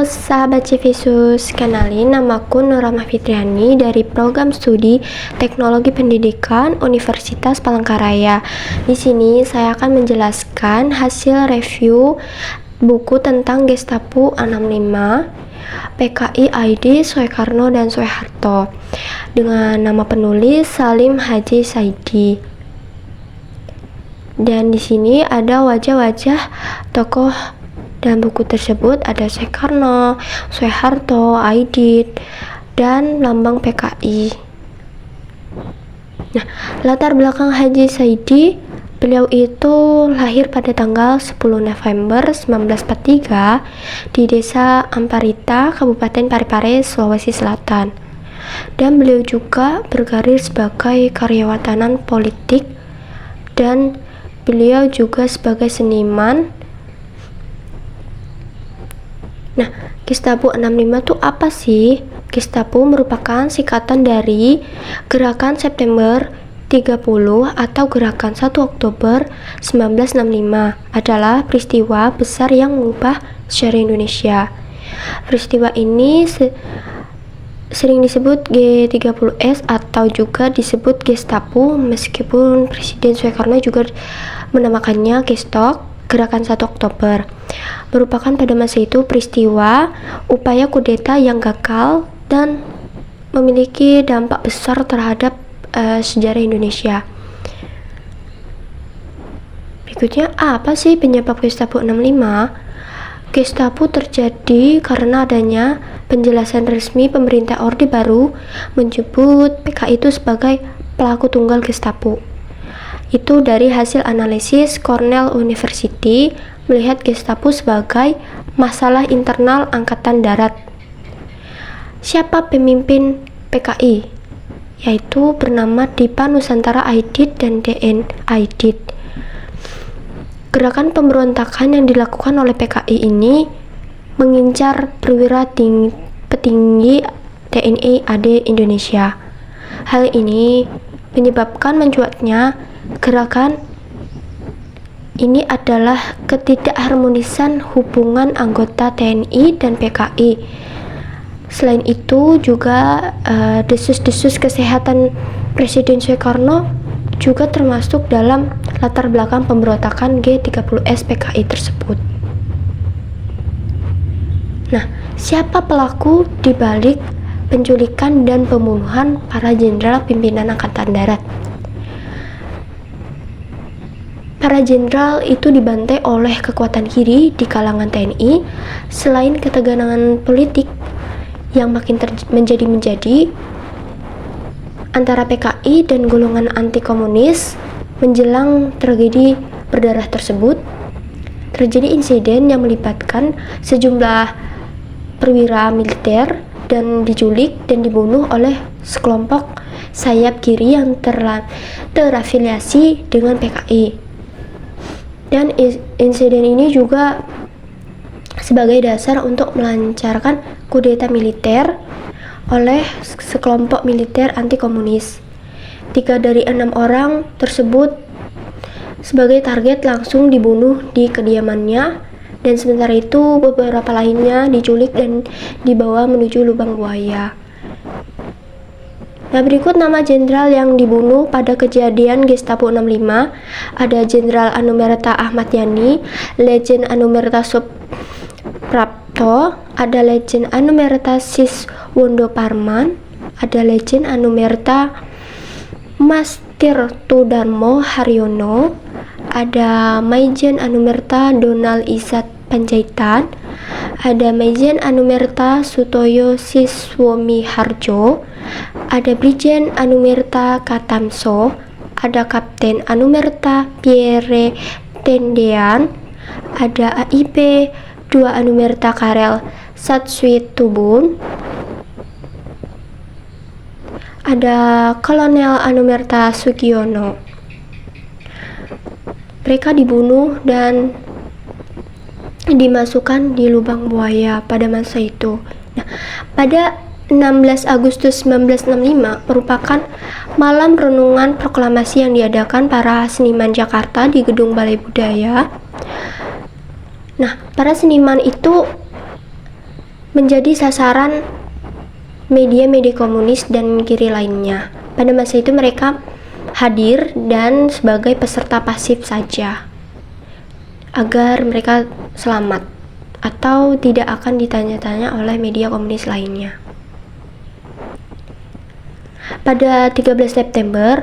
sahabat Civisus, kenalin namaku Nur Rahmah Fitriani dari program studi Teknologi Pendidikan Universitas Palangkaraya. Di sini saya akan menjelaskan hasil review buku tentang Gestapu 65, PKI ID Soekarno dan Soeharto dengan nama penulis Salim Haji Saidi. Dan di sini ada wajah-wajah tokoh dan buku tersebut, ada Soekarno, Soeharto, Aidit, dan lambang PKI. Nah, latar belakang Haji Saidi, beliau itu lahir pada tanggal 10 November 1943 di Desa Amparita, Kabupaten Parepare, Sulawesi Selatan. Dan beliau juga berkarir sebagai karyawatanan politik dan beliau juga sebagai seniman. Nah, Gestapu 65 itu apa sih? Gestapu merupakan singkatan dari Gerakan September 30 atau Gerakan 1 Oktober 1965, adalah peristiwa besar yang mengubah sejarah Indonesia. Peristiwa ini sering disebut G30S atau juga disebut Gestapu, meskipun Presiden Soekarno juga menamakannya Gestok. Gerakan 1 Oktober merupakan pada masa itu peristiwa upaya kudeta yang gagal dan memiliki dampak besar terhadap sejarah Indonesia. Berikutnya, apa sih penyebab Gestapu 65? Gestapu terjadi karena adanya penjelasan resmi pemerintah Orde Baru menyebut PKI itu sebagai pelaku tunggal Gestapu. Itu dari hasil analisis Cornell University melihat Gestapu sebagai masalah internal Angkatan Darat. Siapa pemimpin PKI? Yaitu bernama Dipa Nusantara Aidit dan DN Aidit. Gerakan pemberontakan yang dilakukan oleh PKI ini mengincar perwira petinggi TNI AD Indonesia. Hal ini menyebabkan mencuatnya gerakan ini adalah ketidakharmonisan hubungan anggota TNI dan PKI. Selain itu juga desus-desus kesehatan Presiden Soekarno juga termasuk dalam latar belakang pemberontakan G30S PKI tersebut. Nah, siapa pelaku di balik penculikan dan pembunuhan para jenderal pimpinan Angkatan Darat? Para jenderal itu dibantai oleh kekuatan kiri di kalangan TNI. Selain ketegangan politik yang makin menjadi antara PKI dan golongan anti komunis, menjelang tragedi berdarah tersebut, terjadi insiden yang melibatkan sejumlah perwira militer dan diculik dan dibunuh oleh sekelompok sayap kiri yang terafiliasi dengan PKI. Dan insiden ini juga sebagai dasar untuk melancarkan kudeta militer oleh sekelompok militer anti komunis. 3 dari 6 orang tersebut sebagai target langsung dibunuh di kediamannya, dan sementara itu beberapa lainnya diculik dan dibawa menuju lubang buaya. Nah, berikut nama jenderal yang dibunuh pada kejadian Gestapu 65. Ada Jenderal Anumerta Ahmad Yani, Letjen Anumerta Suprapto, ada Letjen Anumerta Siswondo Parman, ada Letjen Anumerta Mas Tirtodarmo Haryono, ada Maijen Anumerta Donald Isat Panjaitan, ada Maijen Anumerta Sutoyo Siswomi Harjo, ada Brigjen Anumerta Katamso, ada Kapten Anumerta Pierre Tendean, ada AIP 2 Anumerta Karel Satswitubun, ada Kolonel Anumerta Sugiono. Mereka dibunuh dan dimasukkan di lubang buaya pada masa itu. Nah, pada 16 Agustus 1965 merupakan malam renungan proklamasi yang diadakan para seniman Jakarta di Gedung Balai Budaya. Nah, para seniman itu menjadi sasaran media-media komunis dan kiri lainnya. Pada masa itu mereka hadir dan sebagai peserta pasif saja agar mereka selamat atau tidak akan ditanya-tanya oleh media komunis lainnya. Pada 13 September,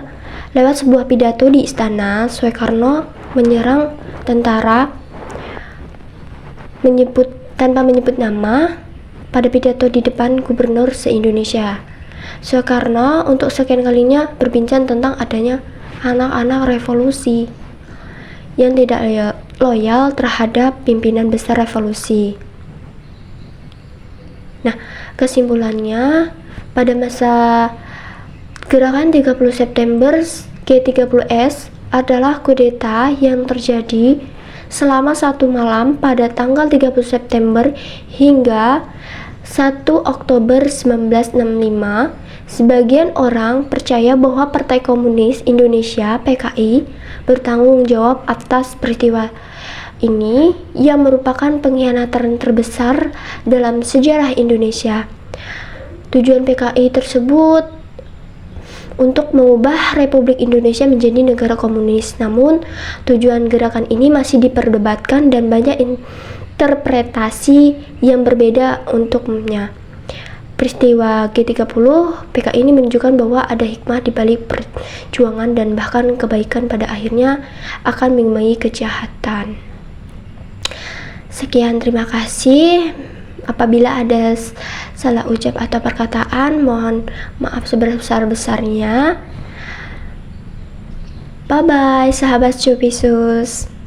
lewat sebuah pidato di istana, Soekarno menyerang tentara tanpa menyebut nama pada pidato di depan gubernur se-Indonesia. Soekarno untuk sekian kalinya berbincang tentang adanya anak-anak revolusi yang tidak loyal terhadap pimpinan besar revolusi. Nah, kesimpulannya pada masa gerakan 30 September G30S adalah kudeta yang terjadi selama satu malam pada tanggal 30 September hingga 1 Oktober 1965. Sebagian orang percaya bahwa Partai Komunis Indonesia (PKI) bertanggung jawab atas peristiwa ini yang merupakan pengkhianatan terbesar dalam sejarah Indonesia. Tujuan PKI tersebut untuk mengubah Republik Indonesia menjadi negara komunis. Namun, tujuan gerakan ini masih diperdebatkan dan banyak interpretasi yang berbeda untuknya. Peristiwa G30 PKI ini menunjukkan bahwa ada hikmah di balik perjuangan dan bahkan kebaikan pada akhirnya akan mengiringi kejahatan. Sekian, terima kasih. Apabila ada salah ucap atau perkataan, mohon maaf sebesar-besarnya. Bye-bye, sahabat Cupisus.